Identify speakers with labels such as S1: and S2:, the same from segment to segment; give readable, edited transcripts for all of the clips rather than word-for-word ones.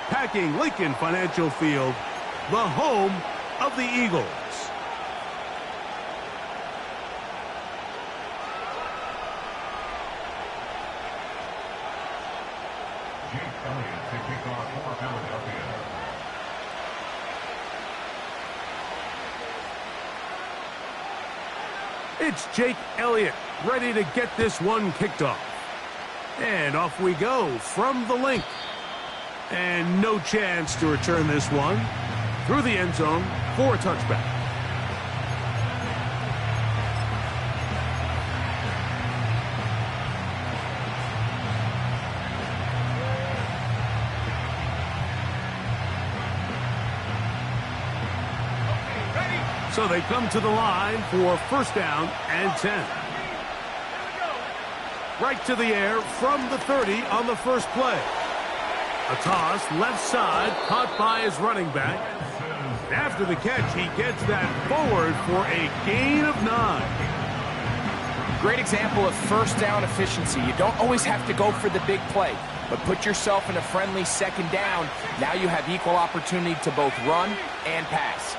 S1: packing Lincoln Financial Field, the home of the Eagles. It's Jake Elliott ready to get this one kicked off. And off we go from the link. And no chance to return this one through the end zone for a touchback. So they come to the line for first down and 10. Right to the air from the 30 on the first play. A toss left side caught by his running back. After the catch, he gets that forward for a gain of 9.
S2: Great example of first down efficiency. You don't always have to go for the big play, but put yourself in a friendly second down. Now you have equal opportunity to both run and pass.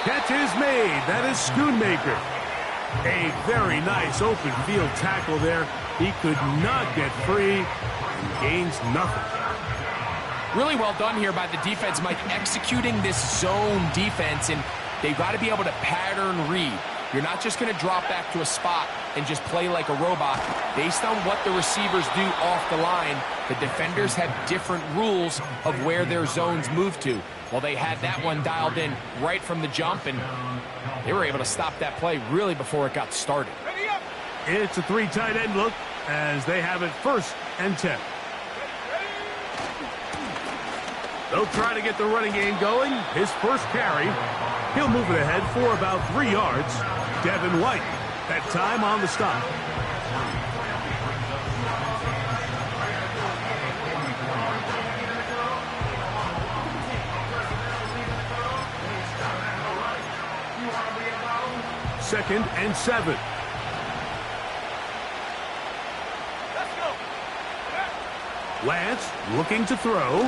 S1: Catch is made. That is Schoonmaker. A very nice open field tackle there. He could not get free and gains nothing.
S2: Really well done here by the defense, Mike, executing this zone defense, and they've got to be able to pattern read. You're not just going to drop back to a spot and just play like a robot. Based on what the receivers do off the line, the defenders have different rules of where their zones move to. Well, they had that one dialed in right from the jump, and they were able to stop that play really before it got started.
S1: It's a 3 tight end look as they have it first and 10. They'll try to get the running game going. His first carry. He'll move it ahead for about 3 yards. Devin White, that time on the stop. Second and 7. Lance looking to throw.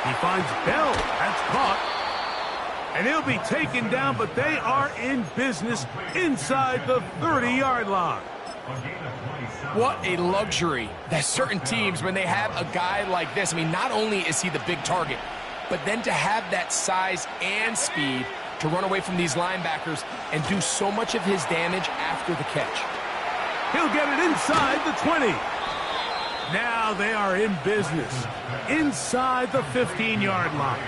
S1: He finds Bell. That's caught. And he'll be taken down, but they are in business inside the 30-yard line.
S2: What a luxury that certain teams, when they have a guy like this, I mean, not only is he the big target, but then to have that size and speed to run away from these linebackers and do so much of his damage after the catch.
S1: He'll get it inside the 20. Now they are in business inside the 15-yard line.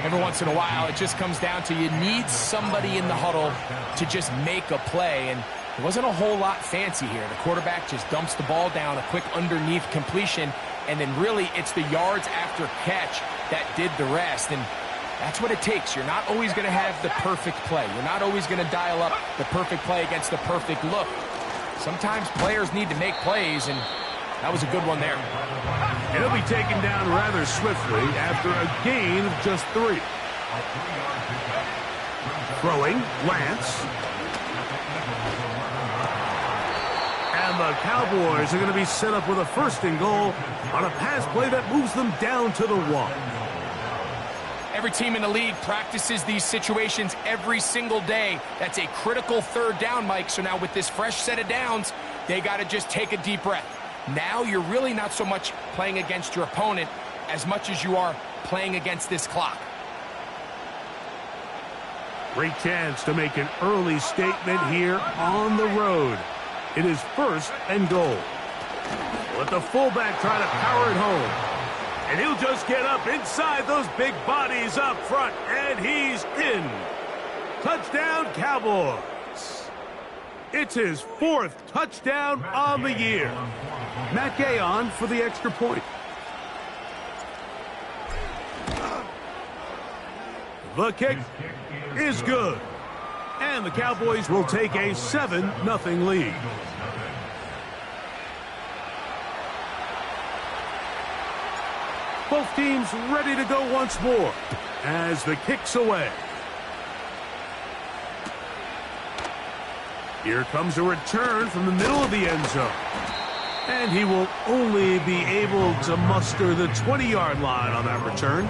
S2: Every once in a while, it just comes down to you need somebody in the huddle to just make a play, and it wasn't a whole lot fancy here. The quarterback just dumps the ball down, a quick underneath completion, and then really it's the yards after catch that did the rest, and that's what it takes. You're not always going to have the perfect play. You're not always going to dial up the perfect play against the perfect look. Sometimes players need to make plays, and that was a good one there.
S1: And he'll be taken down rather swiftly after a gain of just 3. Throwing, Lance. And the Cowboys are going to be set up with a first and goal on a pass play that moves them down to the 1.
S2: Every team in the league practices these situations every single day. That's a critical third down, Mike. So now with this fresh set of downs, they got to just take a deep breath. Now you're really not so much playing against your opponent as much as you are playing against this clock.
S1: Great chance to make an early statement here on the road. It is first and goal. Let the fullback try to power it home. And he'll just get up inside those big bodies up front, and he's in. Touchdown, Cowboys. It's his 4th touchdown on the year. Matt Gay on for the extra point. The kick is good. And the Cowboys will take a 7-0 lead. Both teams ready to go once more as the kick's away. Here comes a return from the middle of the end zone. And he will only be able to muster the 20-yard line on that return.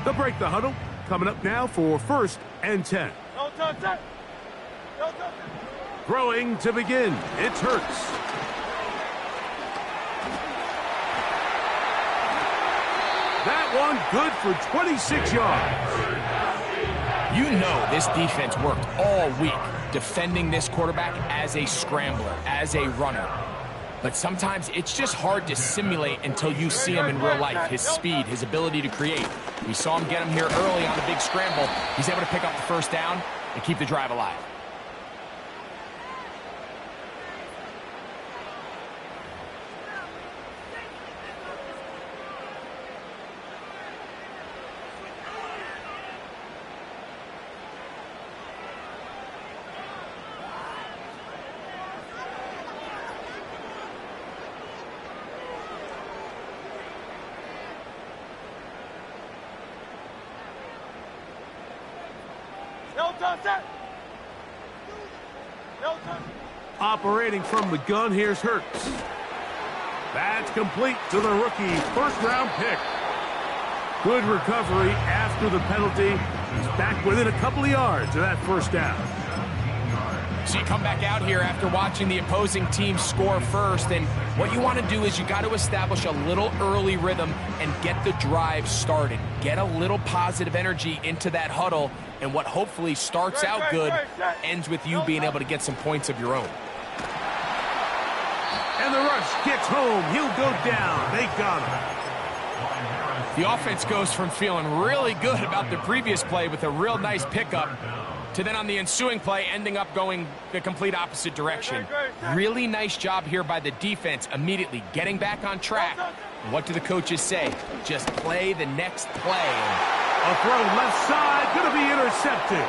S1: They'll break the huddle. Coming up now for 1st and 10. Throwing to begin. It's Hurts. That one good for 26 yards.
S2: You know this defense worked all week defending this quarterback as a scrambler, as a runner. But sometimes it's just hard to simulate until you see him in real life. His speed, his ability to create. We saw him get him here early on a big scramble. He's able to pick up the first down and keep the drive alive.
S1: Operating from the gun, here's Hurts. That's complete to the rookie, first-round pick. Good recovery after the penalty. He's back within a couple of yards of that first down.
S2: So you come back out here after watching the opposing team score first, and what you want to do is you got to establish a little early rhythm and get the drive started. Get a little positive energy into that huddle, and what hopefully starts out good ends with you being able to get some points of your own.
S1: And the rush gets home. He'll go down. They got him.
S2: The offense goes from feeling really good about the previous play with a real nice pickup to then on the ensuing play ending up going the complete opposite direction. Really nice job here by the defense immediately getting back on track. What do the coaches say? Just play the next play.
S1: A throw left side, going to be intercepted.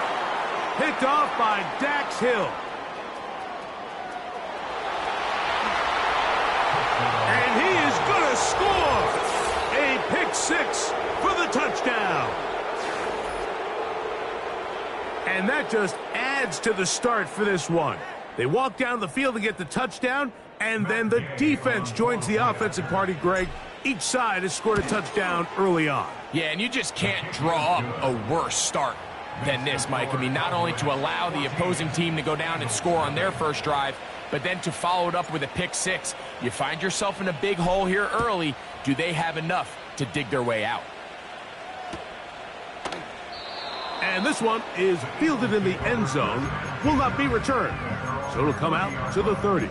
S1: Picked off by Dax Hill. And he is going to score. A pick six for the touchdown. And that just adds to the start for this one. They walk down the field to get the touchdown, and then the defense joins the offensive party, Greg. Each side has scored a touchdown early on.
S2: Yeah, and you just can't draw up a worse start than this, Mike. I mean, not only to allow the opposing team to go down and score on their first drive, but then to follow it up with a pick six. You find yourself in a big hole here early. Do they have enough to dig their way out?
S1: And this one is fielded in the end zone, will not be returned. So it'll come out to the 30.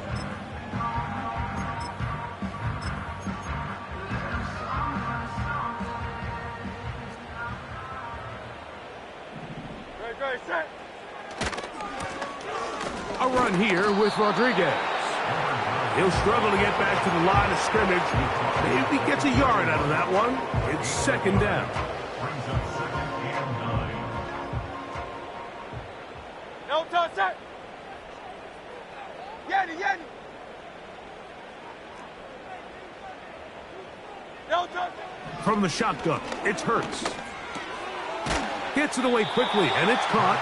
S1: A run here with Rodriguez. He'll struggle to get back to the line of scrimmage. Maybe gets a yard out of that one. It's second down.
S3: No touch it. Yanni. No touch it.
S1: From the shotgun, it's Hurts. Gets it away quickly, and it's caught.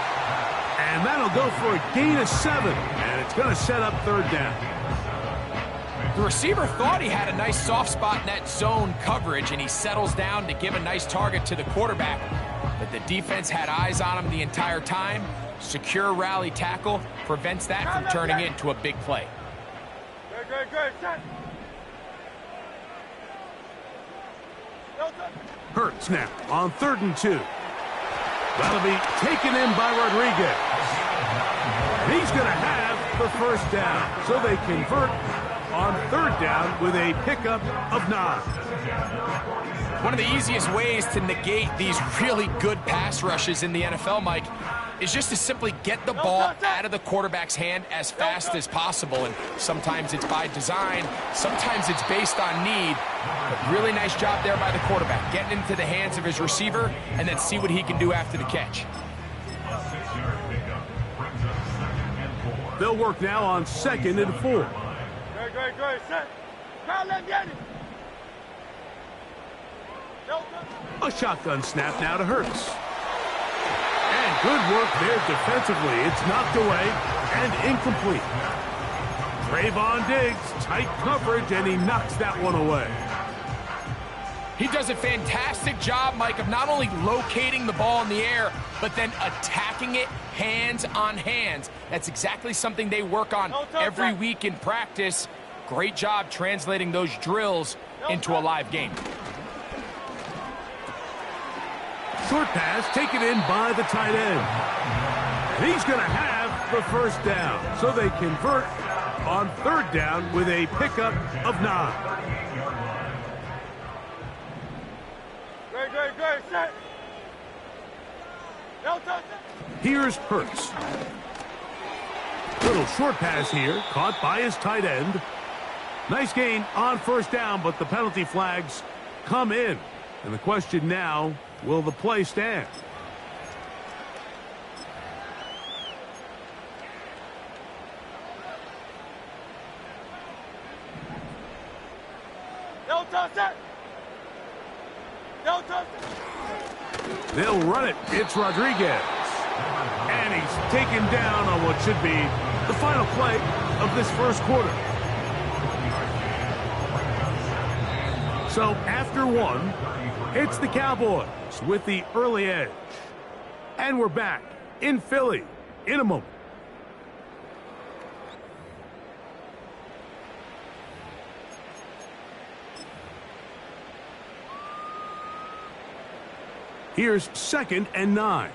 S1: And that'll go for a gain of 7. And it's going to set up third down.
S2: The receiver thought he had a nice soft spot in that zone coverage, and he settles down to give a nice target to the quarterback. But the defense had eyes on him the entire time. Secure rally tackle prevents that from turning into a big play.
S3: Good.
S1: Hurts now on 3rd and 2. That'll be taken in by Rodriguez. And he's going to have the first down. So they convert on 3rd down with a pickup of 9.
S2: One of the easiest ways to negate these really good pass rushes in the NFL, Mike, is just to simply get the ball out of the quarterback's hand as fast as possible. And sometimes it's by design, sometimes it's based on need. But really nice job there by the quarterback, getting into the hands of his receiver and then see what he can do after the catch.
S1: They'll work now on 2nd and 4.
S3: Good. Set. No touch.
S1: A shotgun snap now to Hurts. And good work there defensively. It's knocked away and incomplete. Trayvon Diggs, tight coverage, and he knocks that one away.
S2: He does a fantastic job, Mike, of not only locating the ball in the air, but then attacking it hands on hands. That's exactly something they work on every week in practice. Great job translating those drills into a live game.
S1: Short pass taken in by the tight end. And he's going to have the first down. So they convert on third down with a pickup of 9.
S3: Great, set. No touch.
S1: Here's Hurts. Little short pass here, caught by his tight end. Nice gain on first down, but the penalty flags come in. And the question now, will the play stand?
S3: No touch, set. No touch.
S1: They'll run it. It's Rodriguez. And he's taken down on what should be the final play of this first quarter. So after one, it's the Cowboys with the early edge. And we're back in Philly in a moment. Here's 2nd and 9.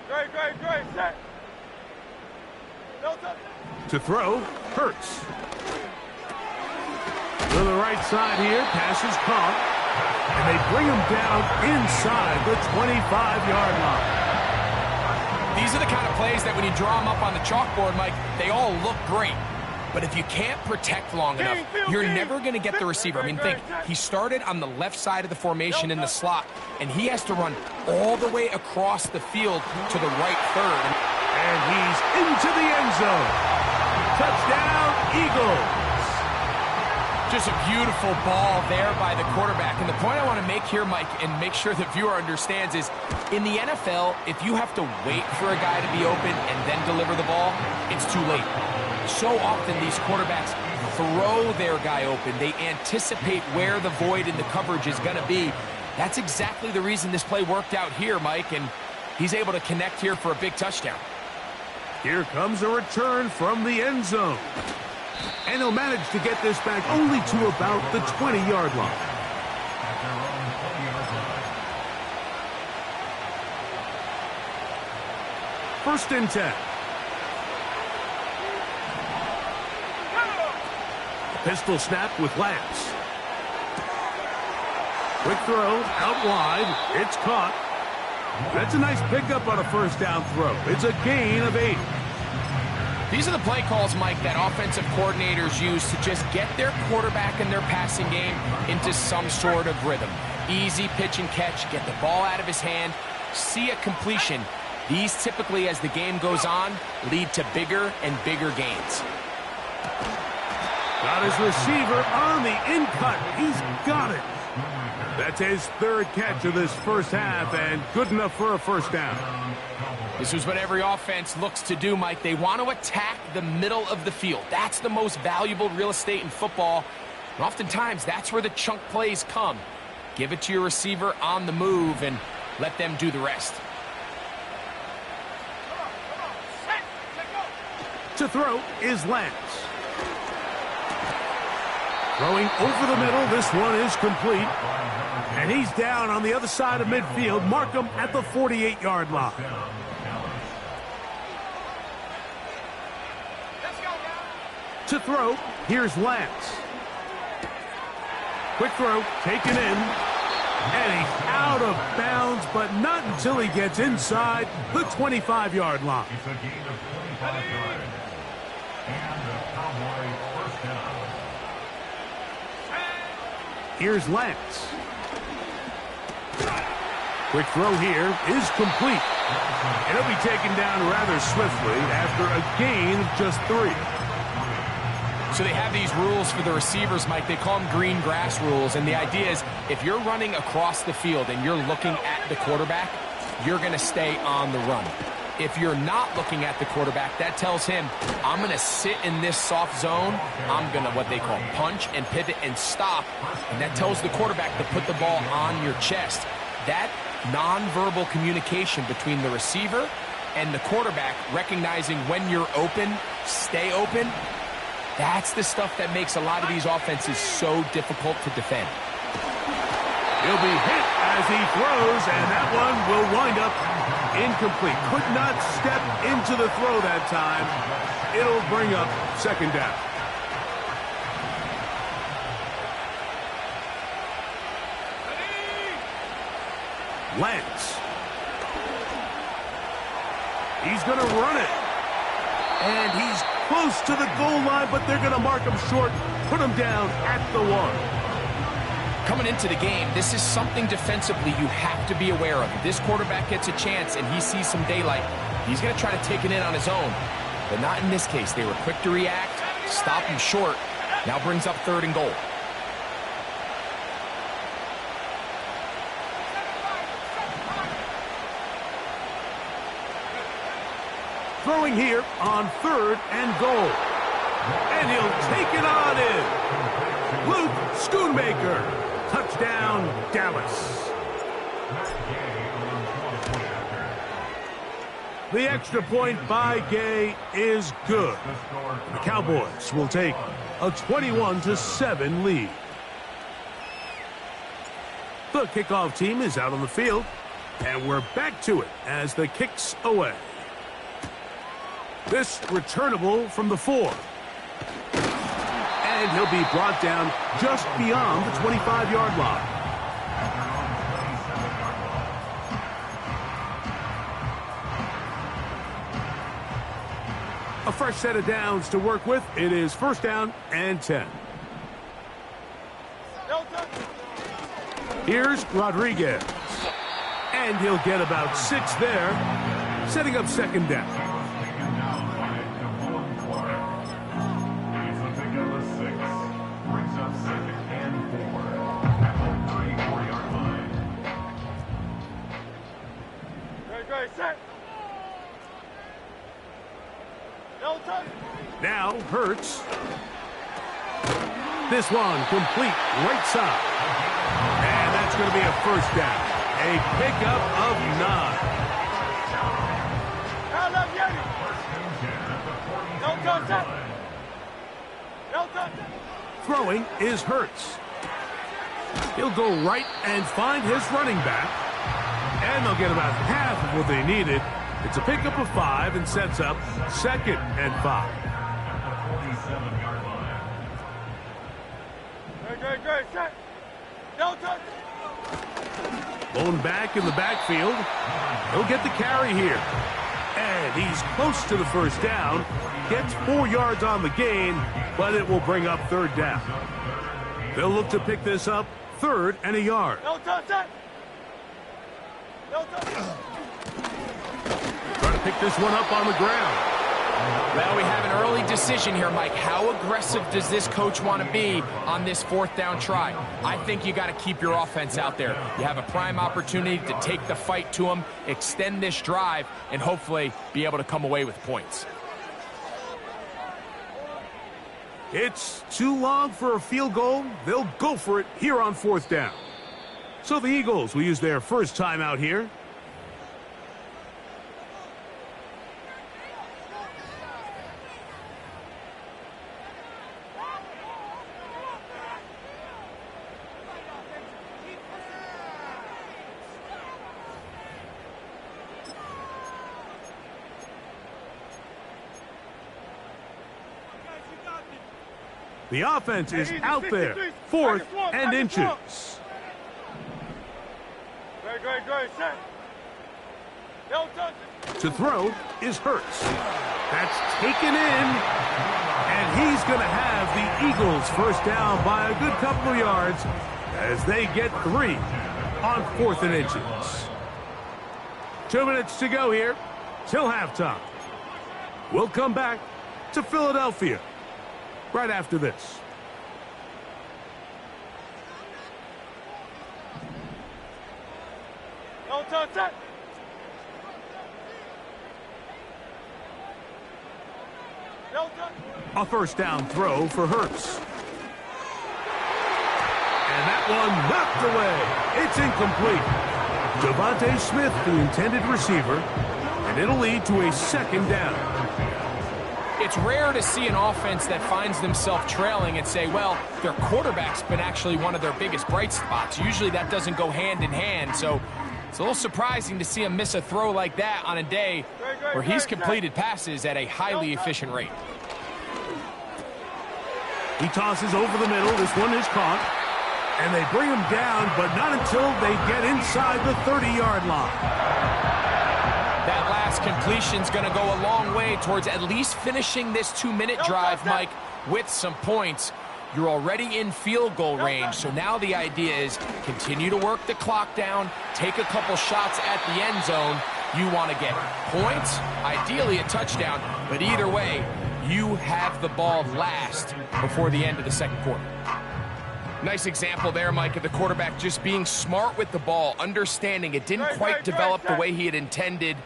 S3: Great, set. No touch.
S1: To throw, Hurts. To the right side here, pass is caught. And they bring him down inside the 25-yard line.
S2: These are the kind of plays that when you draw them up on the chalkboard, Mike, they all look great. But if you can't protect long enough, you're never going to get the receiver. I mean, think, he started on the left side of the formation in the slot, and he has to run all the way across the field to the right third.
S1: And he's into the end zone. Touchdown, Eagles.
S2: Just a beautiful ball there by the quarterback. And the point I want to make here, Mike, and make sure the viewer understands is, in the NFL, if you have to wait for a guy to be open and then deliver the ball, it's too late. So often these quarterbacks throw their guy open. They anticipate where the void in the coverage is going to be. That's exactly the reason this play worked out here, Mike, and he's able to connect here for a big touchdown.
S1: Here comes a return from the end zone. And he'll manage to get this back only to about the 20-yard line. First and 10. Pistol snap with Lance. Quick throw, out wide. It's caught. That's a nice pickup on a first down throw. It's a gain of 8.
S2: These are the play calls, Mike, that offensive coordinators use to just get their quarterback and their passing game into some sort of rhythm. Easy pitch and catch, get the ball out of his hand, see a completion. These typically, as the game goes on, lead to bigger and bigger gains.
S1: Got his receiver on the in-cut. He's got it. That's his 3rd catch of this first half, and good enough for a first down.
S2: This is what every offense looks to do, Mike. They want to attack the middle of the field. That's the most valuable real estate in football. And oftentimes, that's where the chunk plays come. Give it to your receiver on the move and let them do the rest.
S1: To throw is Lance. Throwing over the middle, this one is complete. And he's down on the other side of midfield. Mark him at the 48-yard line. To throw, here's Lance. Quick throw, taken in. And he's out of bounds, but not until he gets inside the 25-yard line. Here's Lance. Quick throw here is complete. And he'll be taken down rather swiftly after a gain of just 3.
S2: So they have these rules for the receivers, Mike. They call them green grass rules. And the idea is if you're running across the field and you're looking at the quarterback, you're going to stay on the run. If you're not looking at the quarterback, that tells him, I'm going to sit in this soft zone. I'm going to, what they call, punch and pivot and stop. And that tells the quarterback to put the ball on your chest. That nonverbal communication between the receiver and the quarterback, recognizing when you're open, stay open, that's the stuff that makes a lot of these offenses so difficult to defend.
S1: He'll be hit as he throws, and that one will wind up incomplete. Could not step into the throw that time. It'll bring up second down. Lance. He's going to run it. And he's close to the goal line, but they're going to mark him short, put him down at the 1.
S2: Coming into the game, this is something defensively you have to be aware of. If this quarterback gets a chance and he sees some daylight, he's going to try to take it in on his own. But not in this case. They were quick to react, stop him short. Now brings up 3rd and goal.
S1: Throwing here on 3rd and goal. And he'll take it on in. Luke Schoonmaker. Touchdown, Dallas. The extra point by Gay is good. The Cowboys will take a 21-7 lead. The kickoff team is out on the field, and we're back to it as the kick's away. This returnable from the 4. And he'll be brought down just beyond the 25-yard line. A fresh set of downs to work with. It is 1st down and 10. Here's Rodriguez. And he'll get about 6 there, setting up 2nd down. Now Hurts. This one complete right side. And that's going to be a 1st down. A pickup of 9. Throwing is Hurts. He'll go right and find his running back. And they'll get about half of what they needed. It's a pickup of 5 and sets up 2nd and 5.
S3: Great, set. No touch.
S1: Bone back in the backfield. He'll get the carry here. And he's close to the 1st down. Gets 4 yards on the gain, but it will bring up 3rd down. They'll look to pick this up 3rd and a yard.
S3: No touch, set. No touch.
S1: Trying to pick this one up on the ground.
S2: Well, we have an early decision here, Mike. How aggressive does this coach want to be on this 4th down try? I think you got to keep your offense out there. You have a prime opportunity to take the fight to them, extend this drive, and hopefully be able to come away with points.
S1: It's too long for a field goal. They'll go for it here on 4th down. So the Eagles will use their first timeout here. The offense is out there, 4th and inches.
S3: Great, set. No touch.
S1: To throw is Hurts. That's taken in, and he's going to have the Eagles 1st down by a good couple of yards as they get 3 on 4th and inches. 2 minutes to go here till halftime. We'll come back to Philadelphia. right after this.
S3: No touch, set. No touch.
S1: A first down throw for Hurts. And that one knocked away. It's incomplete. Devontae Smith, the intended receiver, and it'll lead to a second down.
S2: It's rare to see an offense that finds themselves trailing and say, well, their quarterback's been actually one of their biggest bright spots. Usually that doesn't go hand in hand, so it's a little surprising to see him miss a throw like that on a day where he's completed passes at a highly efficient rate.
S1: He tosses over the middle. This one is caught. And they bring him down, but not until they get inside the 30-yard line.
S2: That last completion's going to go a long way towards at least finishing this 2-minute drive, Mike, with some points. You're already in field goal range, so now the idea is continue to work the clock down, take a couple shots at the end zone. You want to get points, ideally a touchdown, but either way, you have the ball last before the end of the second quarter. Nice example there, Mike, of the quarterback just being smart with the ball, understanding it didn't quite develop the way he had intended.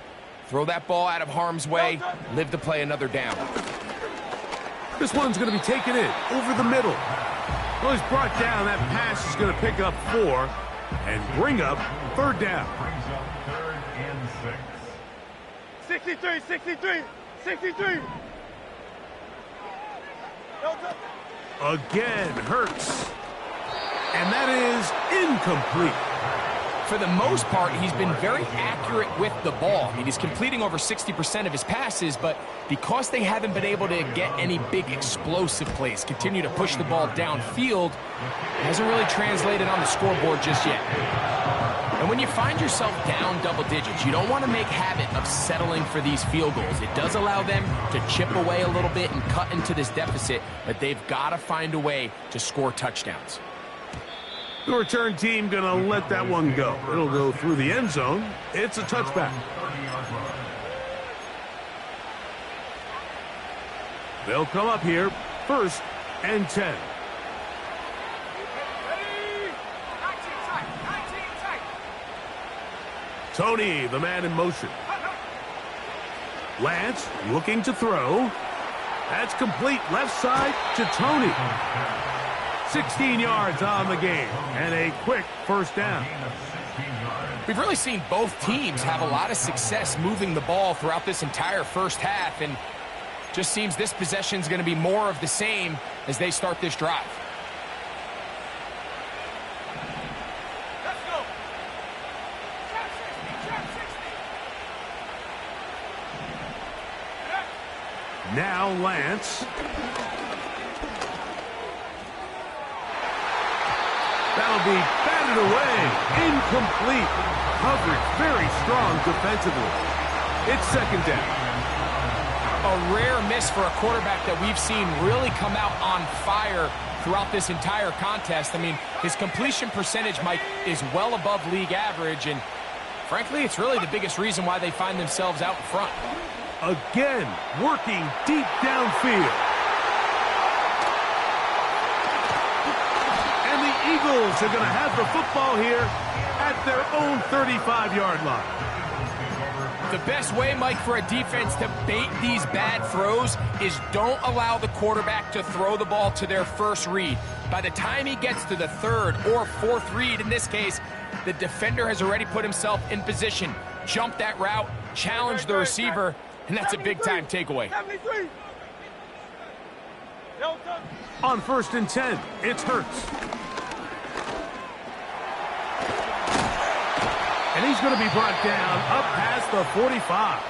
S2: Throw that ball out of harm's way, live to play another down.
S1: This one's going to be taken in over the middle. Well, he's brought down. That pass is going to pick up 4 and bring up third down.
S3: 63, 63, 63. No touch.
S1: Again, Hurts. And that is incomplete.
S2: For the most part, he's been very accurate with the ball. I mean, he's completing over 60% of his passes, but because they haven't been able to get any big explosive plays, continue to push the ball downfield, it hasn't really translated on the scoreboard just yet. And when you find yourself down double digits, you don't want to make habit of settling for these field goals. It does allow them to chip away a little bit and cut into this deficit, but they've got to find a way to score touchdowns.
S1: The return team going to let that one go. It'll go through the end zone. It's a touchback. They'll come up here, 1st and 10. Tony, the man in motion. Lance looking to throw. That's complete, left side to Tony. 16 yards on the game, and a quick first down.
S2: We've really seen both teams have a lot of success moving the ball throughout this entire first half, and just seems this possession is going to be more of the same as they start this drive.
S3: Let's go.
S1: Now Lance. That'll be batted away. Incomplete. Coverage very strong defensively. It's second down.
S2: A rare miss for a quarterback that we've seen really come out on fire throughout this entire contest. I mean, his completion percentage, Mike, is well above league average, and frankly, it's really the biggest reason why they find themselves out in front.
S1: Again, working deep downfield. Eagles are going to have the football here at their own 35-yard line.
S2: The best way, Mike, for a defense to bait these bad throws is don't allow the quarterback to throw the ball to their first read. By the time he gets to the 3rd or 4th read, in this case, the defender has already put himself in position, jump that route, challenge the receiver, and that's a big-time takeaway.
S3: 73. No touch.
S1: On 1st and 10, it's Hurts. And he's going to be brought down up past the 45.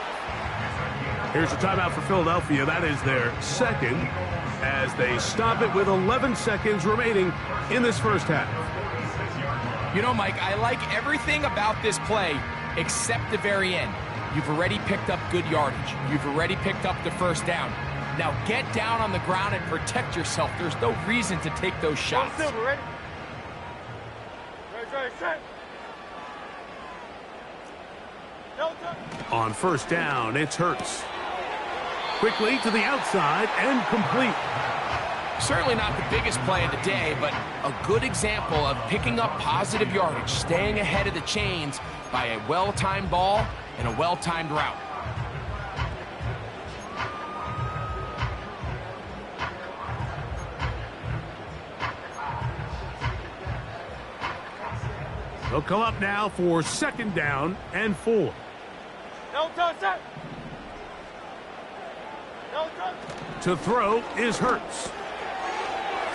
S1: Here's a timeout for Philadelphia. That is their second as they stop it with 11 seconds remaining in this first half.
S2: You know, Mike, I like everything about this play except the very end. You've already picked up good yardage. You've already picked up the first down. Now get down on the ground and protect yourself. There's no reason to take those shots.
S3: Silver, ready? Ready, set. No touch.
S1: On 1st down, it's Hurts. Quickly to the outside and complete.
S2: Certainly not the biggest play of the day, but a good example of picking up positive yardage, staying ahead of the chains by a well-timed ball and a well-timed route.
S1: They'll come up now for 2nd down and 4.
S3: No touch, set. No touch.
S1: To throw is Hurts.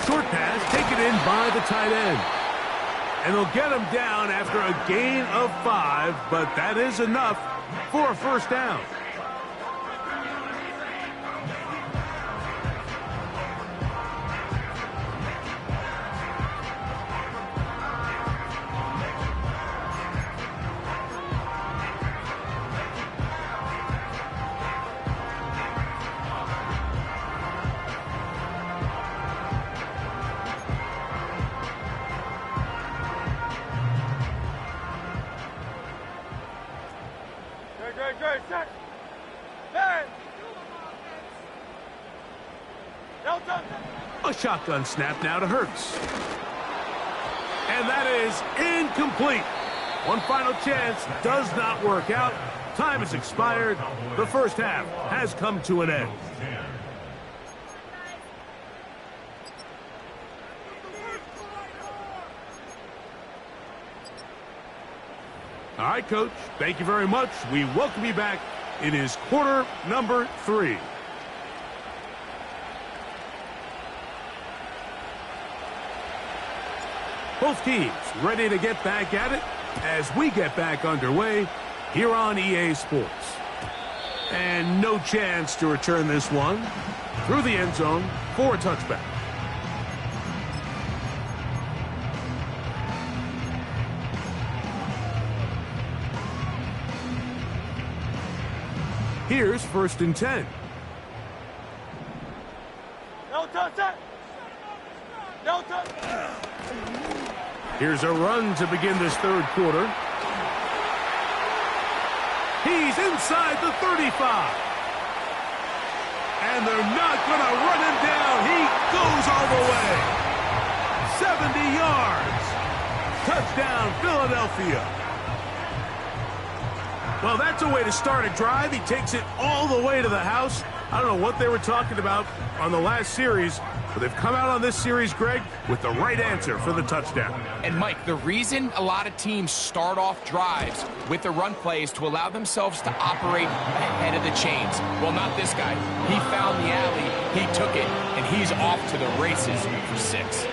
S1: Short pass taken in by the tight end. And they'll get him down after a gain of 5, but that is enough for a 1st down.
S3: Great, set. Man. No touch.
S1: A shotgun snap now to Hurts. And that is incomplete. One final chance does not work out. Time has expired. The 1st half has come to an end. All right, Coach. Thank you very much. We welcome you back. It is quarter number 3. Both teams ready to get back at it as we get back underway here on EA Sports. And no chance to return this one through the end zone for a touchback. Here's 1st and 10.
S3: No touch, set. No touch.
S1: Here's a run to begin this 3rd quarter. He's inside the 35. And they're not going to run him down. He goes all the way. 70 yards. Touchdown, Philadelphia. Well, that's a way to start a drive. He takes it all the way to the house. I don't know what they were talking about on the last series, but they've come out on this series, Greg, with the right answer for the touchdown.
S2: And, Mike, the reason a lot of teams start off drives with the run play is to allow themselves to operate ahead of the chains. Well, not this guy. He found the alley, he took it, and he's off to the races for 6.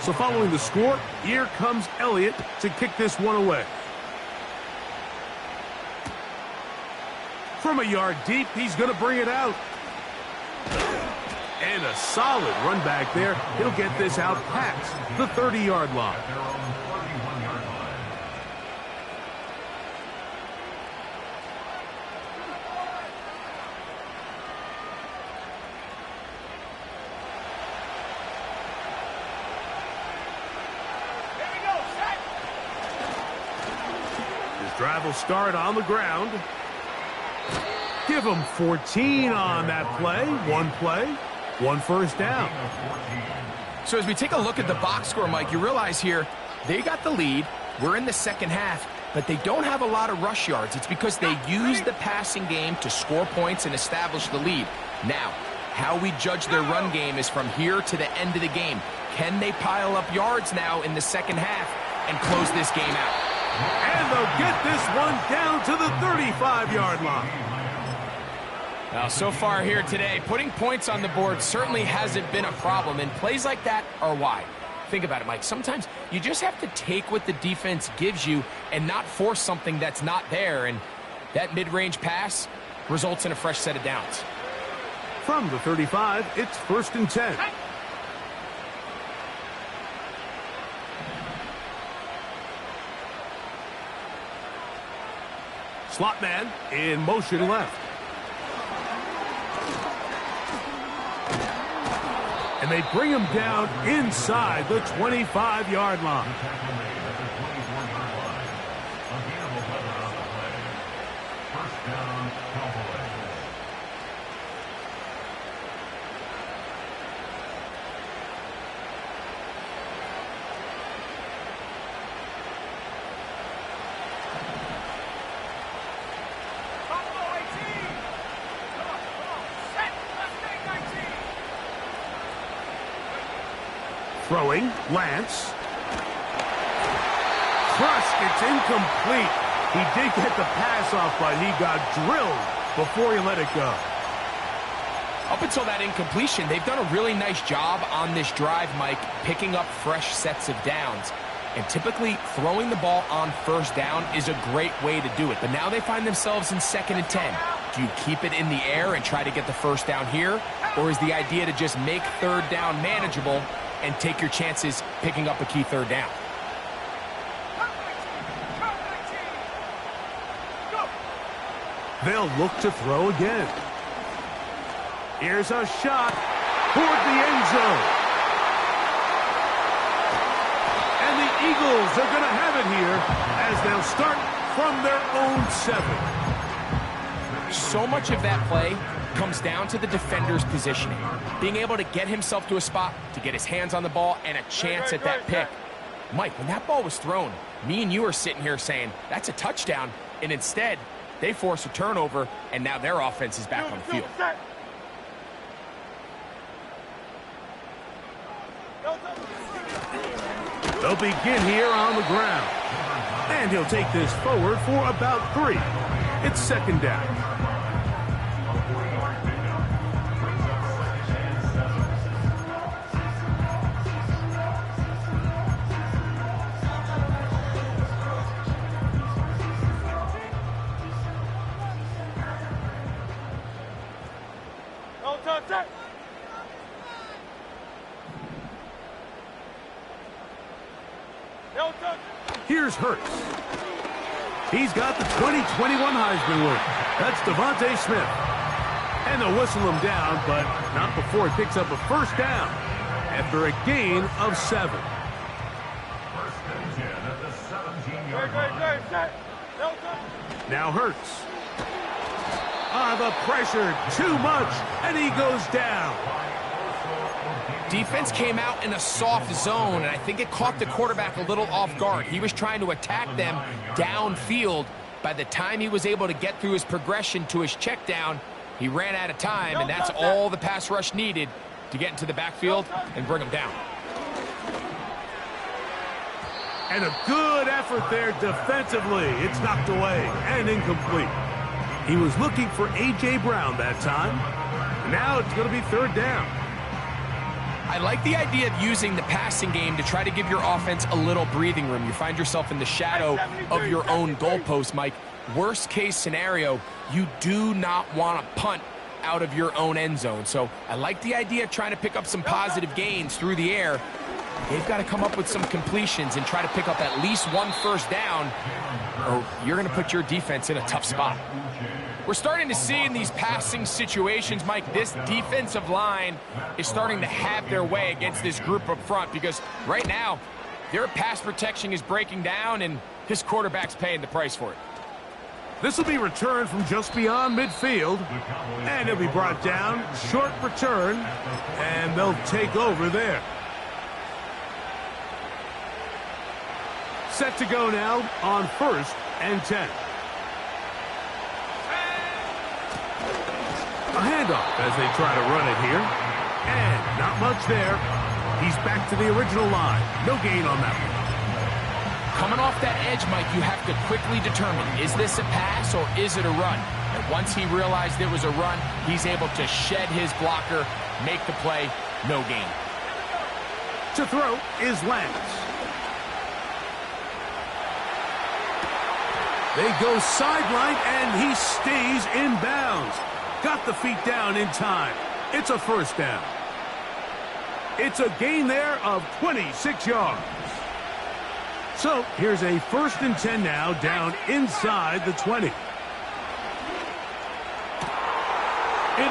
S1: So following the score, here comes Elliott to kick this one away. From a yard deep, he's going to bring it out. And a solid run back there. He'll get this out past the 30-yard line. This drive will start on the ground. Give them 14 on that play. One 1st down.
S2: So as we take a look at the box score, Mike, you realize here they got the lead. We're in the 2nd half, but they don't have a lot of rush yards. It's because they use the passing game to score points and establish the lead. Now, how we judge their run game is from here to the end of the game. Can they pile up yards now in the 2nd half and close this game out?
S1: And they'll get this one down to the 35-yard line.
S2: Now, so far here today, putting points on the board certainly hasn't been a problem, and plays like that are why. Think about it, Mike. Sometimes you just have to take what the defense gives you and not force something that's not there, and that mid-range pass results in a fresh set of downs.
S1: From the 35, it's 1st and 10. Slot man in motion left. And they bring him down inside the 25-yard line. Throwing, Lance. Crushed, it's incomplete. He did get the pass off, but he got drilled before he let it go.
S2: Up until that incompletion, they've done a really nice job on this drive, Mike, picking up fresh sets of downs. And typically, throwing the ball on first down is a great way to do it. But now they find themselves in 2nd and 10. Do you keep it in the air and try to get the first down here? Or is the idea to just make 3rd down manageable and take your chances picking up a key 3rd down?
S1: They'll look to throw again. Here's a shot toward the end zone. And the Eagles are going to have it here as they'll start from their own 7.
S2: So much of that play comes down to the defender's positioning. Being able to get himself to a spot, to get his hands on the ball, and a chance at that pick. Mike, when that ball was thrown, me and you are sitting here saying, that's a touchdown. And instead, they force a turnover, and now their offense is back on the field.
S1: They'll begin here on the ground. And he'll take this forward for about 3. It's 2nd down.
S3: No touch it. No touch.
S1: Here's Hurts. He's got the 2021 Heisman winner. That's Devontae Smith. And they'll whistle him down, but not before he picks up a first down after a gain of 7. Now Hurts. The pressure, too much, and he goes down.
S2: Defense came out in a soft zone, and I think it caught the quarterback a little off guard. He was trying to attack them downfield. By the time he was able to get through his progression to his check down, he ran out of time, and that's all the pass rush needed to get into the backfield and bring him down.
S1: And a good effort there defensively. It's knocked away and incomplete. He was looking for A.J. Brown that time. Now it's going to be 3rd down.
S2: I like the idea of using the passing game to try to give your offense a little breathing room. You find yourself in the shadow of your own goalpost, Mike. Worst case scenario, you do not want to punt out of your own end zone. So I like the idea of trying to pick up some positive gains through the air. They've got to come up with some completions and try to pick up at least 1 first down, or you're going to put your defense in a tough spot. We're starting to see in these passing situations, Mike, this defensive line is starting to have their way against this group up front, because right now their pass protection is breaking down and his quarterback's paying the price for it.
S1: This will be returned from just beyond midfield, and it'll be brought down. Short return, and they'll take over there. Set to go now on 1st and 10. A handoff as they try to run it here. And not much there. He's back to the original line. No gain on that one.
S2: Coming off that edge, Mike, you have to quickly determine, is this a pass or is it a run? And once he realized it was a run, he's able to shed his blocker, make the play, no gain.
S1: To throw is Lance. They go sideline, and he stays in bounds. Got the feet down in time. It's a first down. It's a gain there of 26 yards. So here's a 1st and 10 now, down inside the 20. It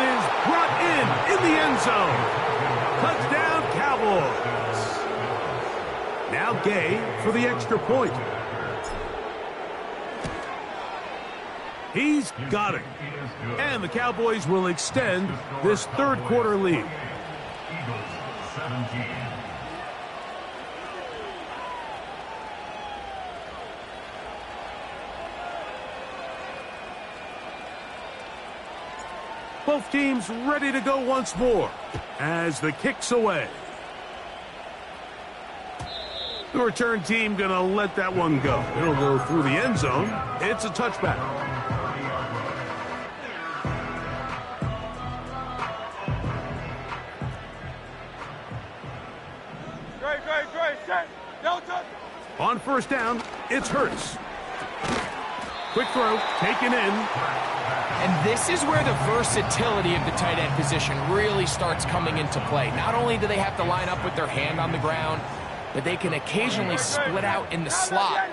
S1: is brought in the end zone. Touchdown, Cowboys. Now Gay for the extra point. He's got it. And the Cowboys will extend this 3rd quarter lead. Both teams ready to go once more as the kick's away. The return team going to let that one go. It'll go through the end zone. It's a touchback. On first down, it's Hurts. Quick throw, taken in.
S2: And this is where the versatility of the tight end position really starts coming into play. Not only do they have to line up with their hand on the ground, but they can occasionally split out in the slot.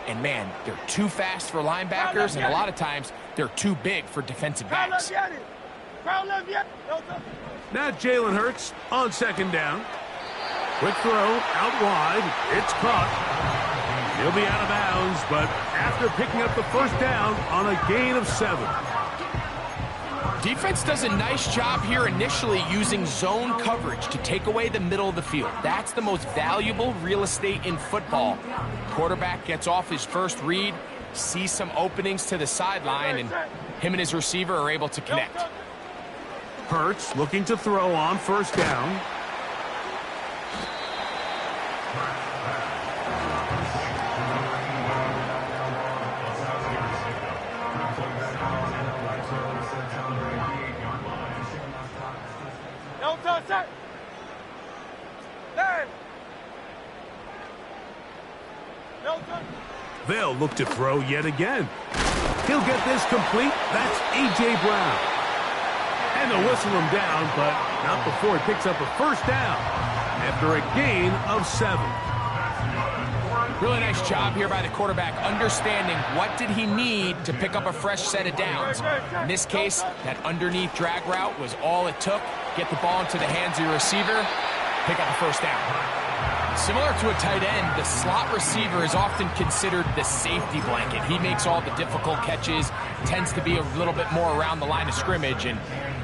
S2: And man, they're too fast for linebackers, and a lot of times they're too big for defensive backs.
S1: Now Jalen Hurts on second down. Quick throw, out wide. It's caught. He'll be out of bounds, but after picking up the first down on a gain of 7.
S2: Defense does a nice job here initially using zone coverage to take away the middle of the field. That's the most valuable real estate in football. Quarterback gets off his first read, sees some openings to the sideline, and him and his receiver are able to connect.
S1: Hurts looking to throw on first down. They'll look to throw yet again. He'll get this complete. That's A.J. Brown. And they'll whistle him down, but not before he picks up a first down after a gain of 7.
S2: Really nice job here by the quarterback, understanding what did he need to pick up a fresh set of downs. In this case, that underneath drag route was all it took. Get the ball into the hands of your receiver, pick up a first down. Similar to a tight end, the slot receiver is often considered the safety blanket. He makes all the difficult catches, tends to be a little bit more around the line of scrimmage, and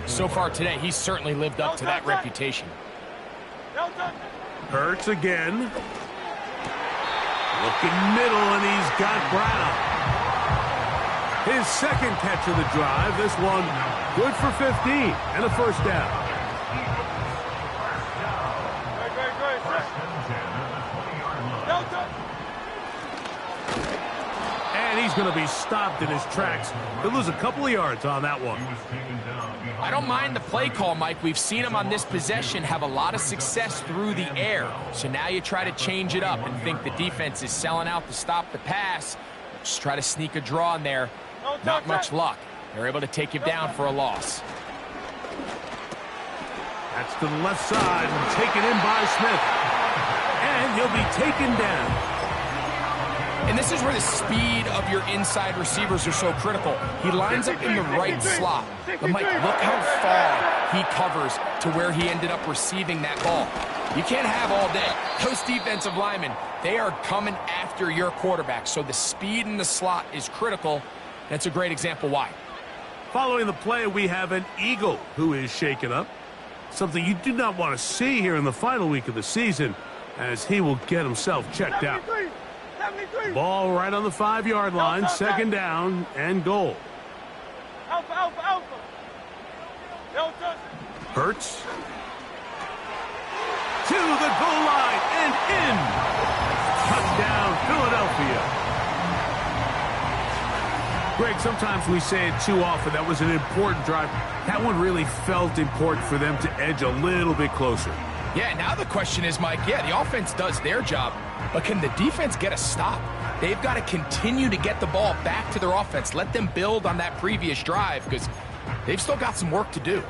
S2: so far today, he's certainly lived up to that reputation.
S1: Hurts again. Looking middle, and he's got Brown. His second catch of the drive. This one good for 15 and a first down. And he's going to be stopped in his tracks. He'll lose a couple of yards on that one.
S2: I don't mind the play call, Mike. We've seen him on this possession have a lot of success through the air. So now you try to change it up and think the defense is selling out to stop the pass. Just try to sneak a draw in there. Not much luck. They're able to take him down for a loss.
S1: That's to the left side and taken in by Smith. And he'll be taken down.
S2: And this is where the speed of your inside receivers are so critical. He lines up in the right slot. But, Mike, look how far he covers to where he ended up receiving that ball. You can't have all day. Those defensive linemen, they are coming after your quarterback. So the speed in the slot is critical. That's a great example why.
S1: Following the play, we have an Eagle who is shaken up. Something you do not want to see here in the final week of the season, as he will get himself checked out. Ball right on the 5-yard line, second down and goal. Hurts to the goal line and in. Touchdown, Philadelphia. Greg, sometimes we say it too often. That was an important drive. That one really felt important for them to edge a little bit closer.
S2: Yeah, now the question is, Mike, yeah, the offense does their job, but can the defense get a stop? They've got to continue to get the ball back to their offense. Let them build on that previous drive because they've still got some work to do.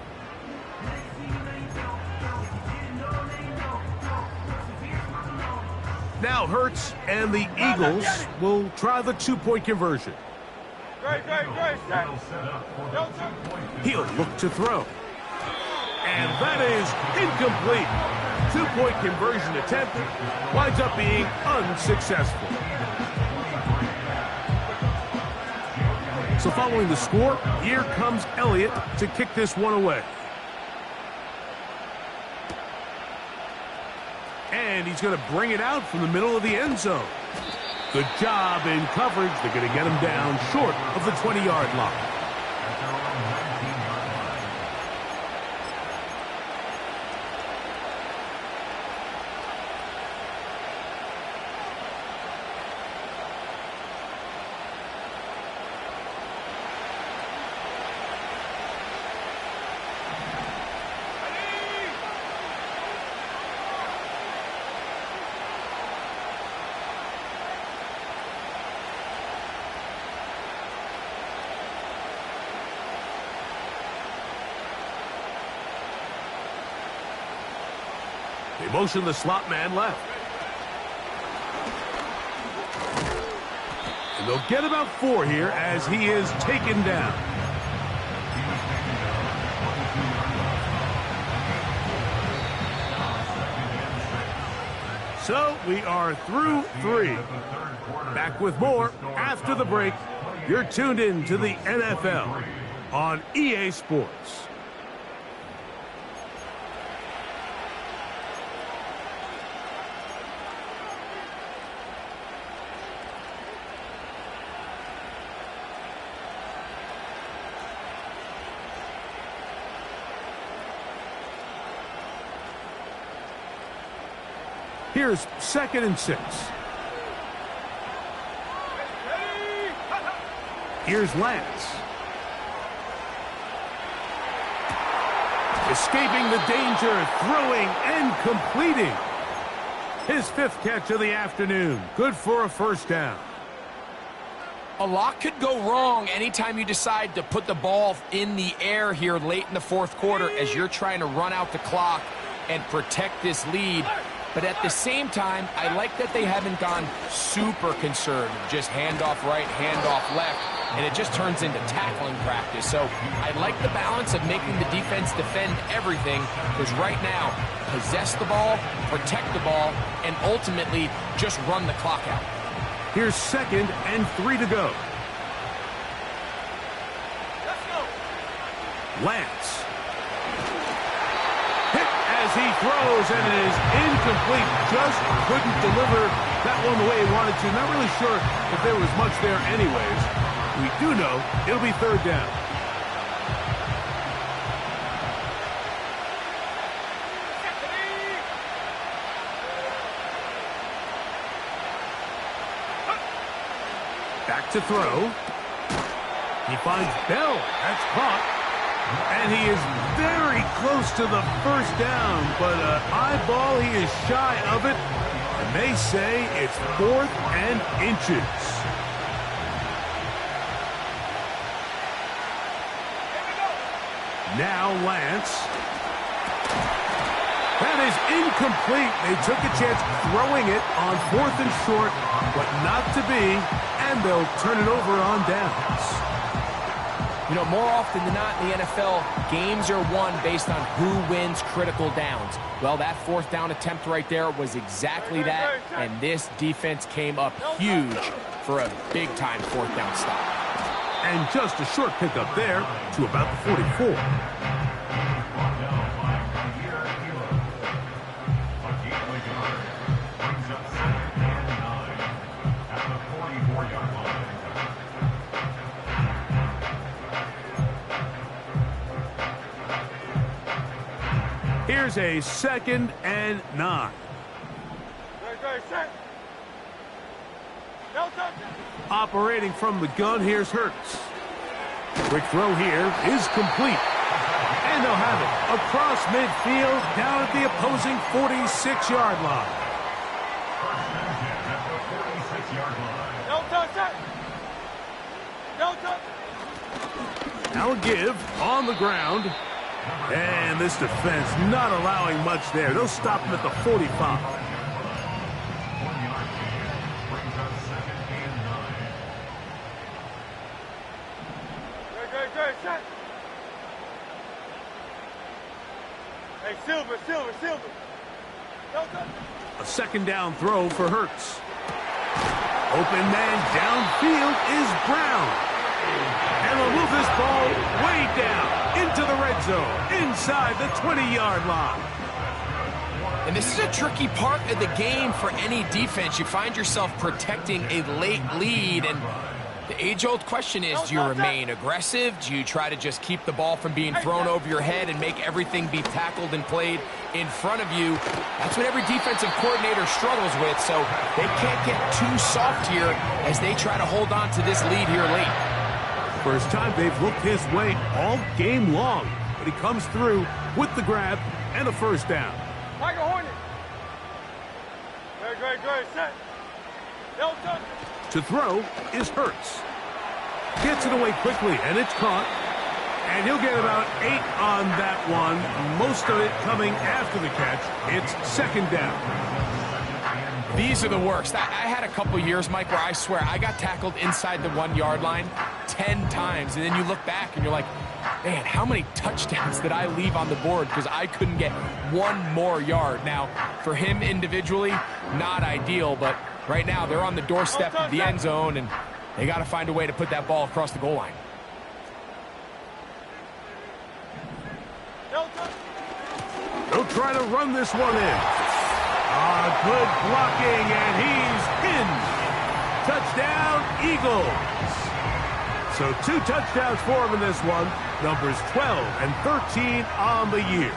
S1: Now Hurts and the Eagles will try the 2-point conversion. He'll look to throw. And that is incomplete. 2-point conversion attempt winds up being unsuccessful. So following the score, here comes Elliott to kick this one away. And he's going to bring it out from the middle of the end zone. Good job in coverage. They're going to get him down short of the 20-yard line. They motion the slot man left. And they'll get about 4 here as he is taken down. So we are through 3. Back with more after the break. You're tuned in to the NFL on EA Sports. Here's 2nd and 6. Here's Lance. Escaping the danger, throwing and completing. His 5th catch of the afternoon. Good for a first down.
S2: A lot could go wrong anytime you decide to put the ball in the air here late in the 4th quarter as you're trying to run out the clock and protect this lead. But at the same time, I like that they haven't gone super conservative. Just handoff right, handoff left, and it just turns into tackling practice. So I like the balance of making the defense defend everything, because right now, possess the ball, protect the ball, and ultimately just run the clock out.
S1: Here's 2nd and 3 to go.
S3: Let's go.
S1: Lance. Hit as he throws, and it is incomplete. Just couldn't deliver that one the way he wanted to. Not really sure if there was much there anyways. We do know it'll be 3rd down. Back to throw. He finds Bell. That's caught. And he is very close to the first down, but eyeball, he is shy of it. And they say it's 4th and inches. Now Lance. That is incomplete. They took a chance throwing it on 4th and short, but not to be, and they'll turn it over on downs.
S2: You know, more often than not in the NFL, games are won based on who wins critical downs. Well, that 4th down attempt right there was exactly that, and this defense came up huge for a big-time 4th down stop.
S1: And just a short pickup there to about the 44. Here's a 2nd and 9. Operating from the gun, here's Hurts. Quick throw here is complete. And they'll have it across midfield down at the opposing 46-yard line. Now a give on the ground. And this defense not allowing much there. They'll stop him at the 45.
S3: Hey, Silver.
S1: A 2nd down throw for Hurts. Open man downfield is Brown. And they'll move this ball way down into the red zone, inside the 20-yard line.
S2: And this is a tricky part of the game for any defense. You find yourself protecting a late lead, and the age-old question is, do you remain aggressive? Do you try to just keep the ball from being thrown over your head and make everything be tackled and played in front of you? That's what every defensive coordinator struggles with, so they can't get too soft here as they try to hold on to this lead here late.
S1: First time they've looked his way all game long, but he comes through with the grab and a first down.
S3: Tiger Hornet. Great. Set. Delta.
S1: To throw is Hurts. Gets it away quickly, and it's caught. And he'll get about 8 on that one, most of it coming after the catch. It's second down.
S2: These are the worst. I had a couple years, Mike, where I swear I got tackled inside the 1-yard line 10 times. And then you look back and you're like, man, how many touchdowns did I leave on the board because I couldn't get one more yard? Now, for him individually, not ideal, but right now they're on the doorstep of the end zone, and they got to find a way to put that ball across the goal line.
S1: They'll try to run this one in. Good blocking, and he's in. Touchdown, Eagles. So 2 touchdowns for him in this one. Numbers 12 and 13 on the year.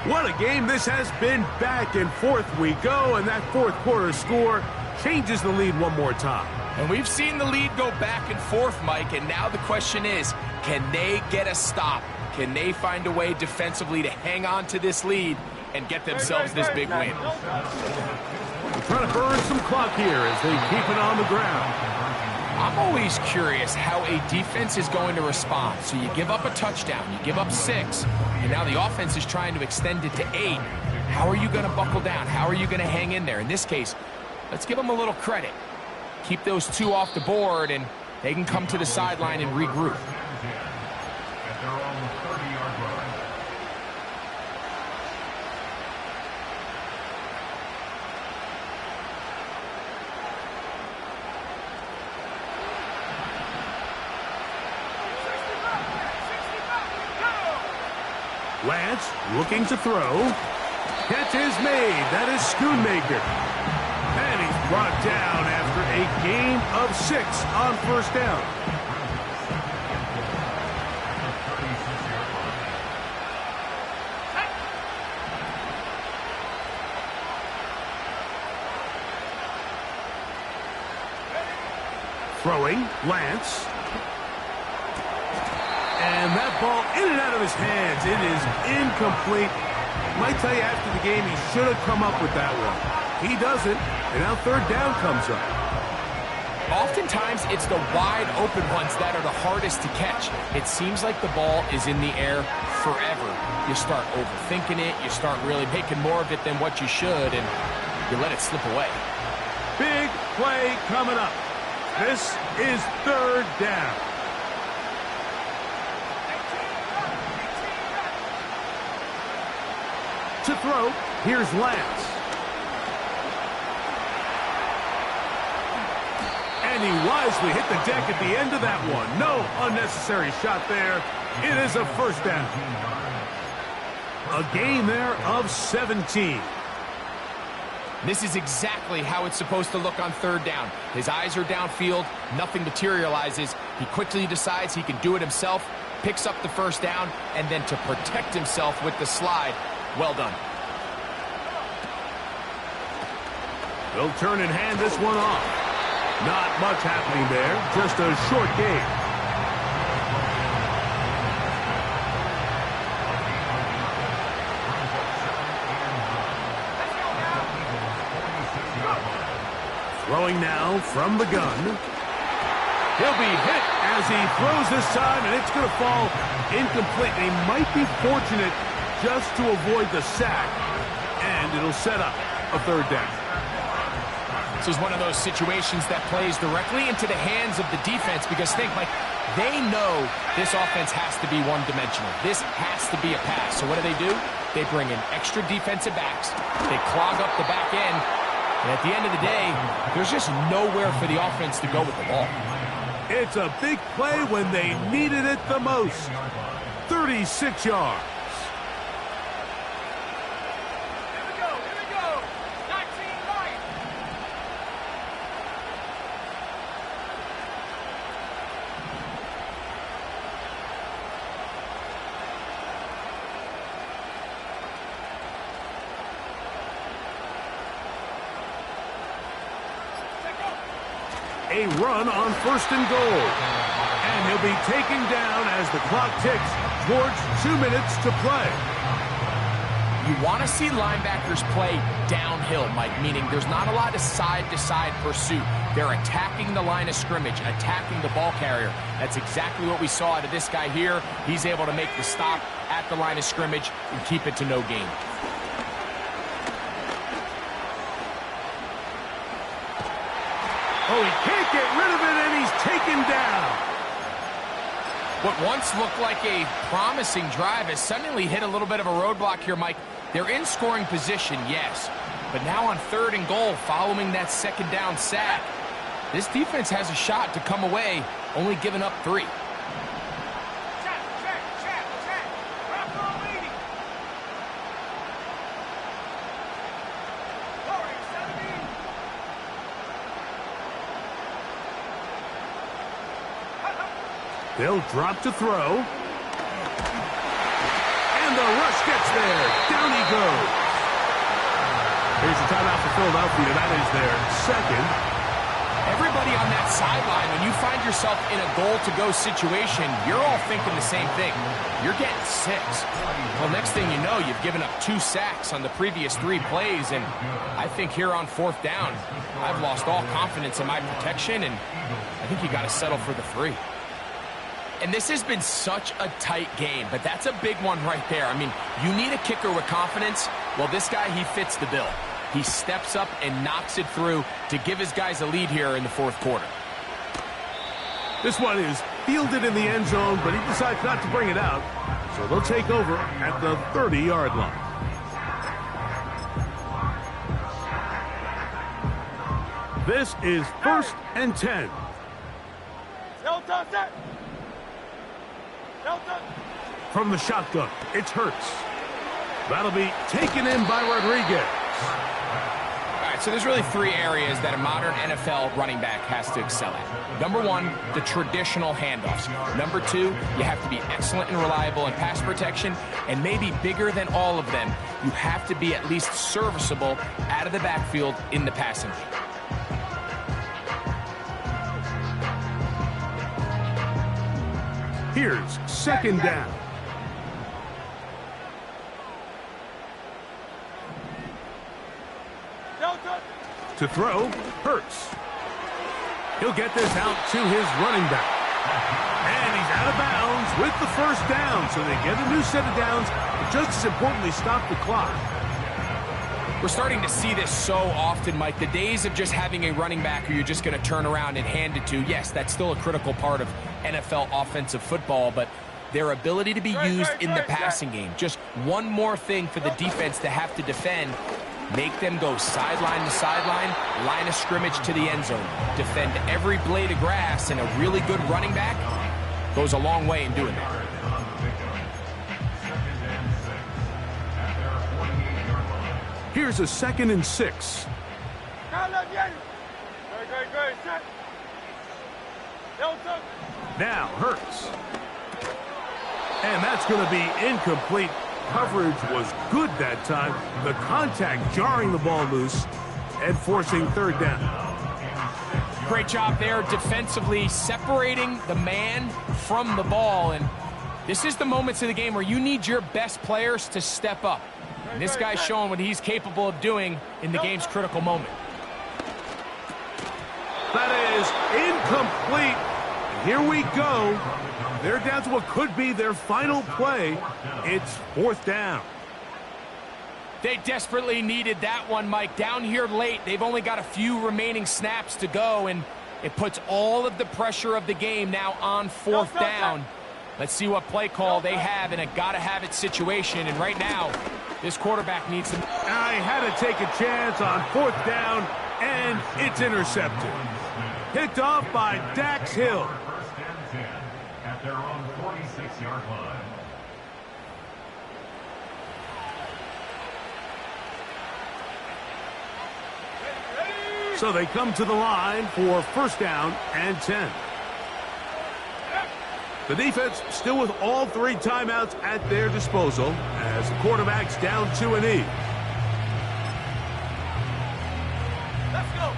S1: What a game this has been. Back and forth we go, and that fourth quarter score changes the lead one more time.
S2: And we've seen the lead go back and forth, Mike, and now the question is, can they get a stop? Can they find a way defensively to hang on to this lead and get themselves this big win?
S1: They're trying to burn some clock here as they keep it on the ground.
S2: I'm always curious how a defense is going to respond. So you give up a touchdown, you give up 6, and now the offense is trying to extend it to 8. How are you going to buckle down? How are you going to hang in there? In this case, let's give them a little credit. Keep those 2 off the board, and they can come to the sideline and regroup.
S1: Lance looking to throw. Catch is made. That is Schoonmaker. And he's brought down after a gain of 6 on first down. Throwing, Lance. And that ball in and out of his hands. It is incomplete. Might tell you after the game he should have come up with that one. He doesn't, and now third down comes up.
S2: Oftentimes, it's the wide open ones that are the hardest to catch. It seems like the ball is in the air forever. You start overthinking it. You start really making more of it than what you should, and you let it slip away.
S1: Big play coming up. This is third down. To throw, here's Lance. And he wisely hit the deck at the end of that one. No unnecessary shot there. It is a first down. A gain there of 17.
S2: This is exactly how it's supposed to look on third down. His eyes are downfield, nothing materializes. He quickly decides he can do it himself, picks up the first down, and then to protect himself with the slide, well done.
S1: They'll turn and hand this one off. Not much happening there, just a short game. Throwing now from the gun. He'll be hit as he throws this time, and it's going to fall incomplete. They might be fortunate just to avoid the sack, and it'll set up a third down.
S2: This is one of those situations that plays directly into the hands of the defense because think, like, they know this offense has to be one-dimensional. This has to be a pass. So what do? They bring in extra defensive backs. They clog up the back end. And at the end of the day, there's just nowhere for the offense to go with the ball.
S1: It's a big play when they needed it the most. 36 yards. A run on first and goal. And he'll be taken down as the clock ticks towards 2 minutes to play.
S2: You want to see linebackers play downhill, Mike, meaning there's not a lot of side-to-side pursuit. They're attacking the line of scrimmage, attacking the ball carrier. That's exactly what we saw out of this guy here. He's able to make the stop at the line of scrimmage and keep it to no gain.
S1: Oh, he can't get rid of it, and he's taken down.
S2: What once looked like a promising drive has suddenly hit a little bit of a roadblock here, Mike. They're in scoring position, yes. But now on 3rd and goal, following that 2nd down sack, this defense has a shot to come away, only giving up 3.
S1: They'll drop to throw. And the rush gets there. Down he goes. Here's a timeout for Philadelphia. That is their 2nd.
S2: Everybody on that sideline, when you find yourself in a goal-to-go situation, you're all thinking the same thing. You're getting 6. Well, next thing you know, you've given up 2 sacks on the previous 3 plays, and I think here on 4th down, I've lost all confidence in my protection, and I think you got to settle for the 3. And this has been such a tight game, but that's a big one right there. I mean, you need a kicker with confidence. Well, this guy, he fits the bill. He steps up and knocks it through to give his guys a lead here in the 4th quarter.
S1: This one is fielded in the end zone, but he decides not to bring it out. So they'll take over at the 30-yard line. This is 1st and 10. From the shotgun, it's Hurts. That'll be taken in by Rodriguez.
S2: All right, so there's really 3 areas that a modern NFL running back has to excel at. Number 1, the traditional handoffs. Number 2, you have to be excellent and reliable in pass protection. And maybe bigger than all of them, you have to be at least serviceable out of the backfield in the passing game.
S1: Here's 2nd down. To throw, Hurts. He'll get this out to his running back. And he's out of bounds with the 1st down. So they get a new set of downs, but just as importantly, stop the clock.
S2: We're starting to see this so often, Mike. The days of just having a running back who you're just going to turn around and hand it to, yes, that's still a critical part of NFL offensive football, but their ability to be used in the passing game, just one more thing for the defense to have to defend, make them go sideline to sideline, line of scrimmage to the end zone, defend every blade of grass, and a really good running back goes a long way in doing that.
S1: Here's a 2nd and 6. Now Hurts. And that's going to be incomplete. Coverage was good that time. The contact jarring the ball loose and forcing 3rd down.
S2: Great job there defensively, separating the man from the ball. And this is the moments of the game where you need your best players to step up. And this guy's showing what he's capable of doing in the game's critical moment.
S1: That is incomplete. Here we go. They're down to what could be their final play. It's 4th down.
S2: They desperately needed that one, Mike. Down here late, they've only got a few remaining snaps to go, and it puts all of the pressure of the game now on 4th down. Let's see what play call they have in a gotta-have-it situation, and right now, this quarterback needs some...
S1: I had to take a chance on 4th down, and it's intercepted. Picked off by Dax Hill.
S4: At their own 46-yard line.
S1: So they come to the line for 1st down and 10. The defense still with all 3 timeouts at their disposal as the quarterback's down to a knee.
S3: Let's go.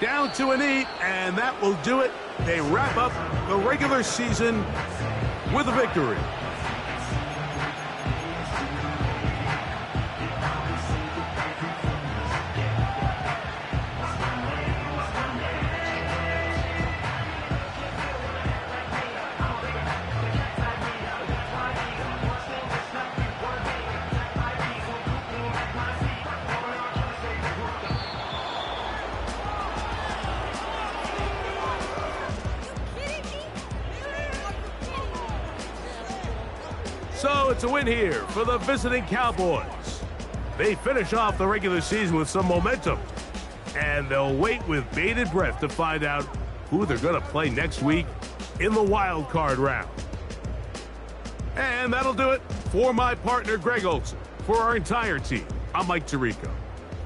S1: Down to a knee, and that will do it. They wrap up the regular season with a victory. So it's a win here for the visiting Cowboys. They finish off the regular season with some momentum, and they'll wait with bated breath to find out who they're going to play next week in the wild card round. And that'll do it for my partner, Greg Olson. For our entire team, I'm Mike Tirico.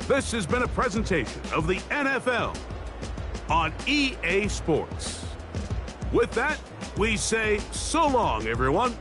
S1: This has been a presentation of the NFL on EA Sports. With that, we say so long, everyone.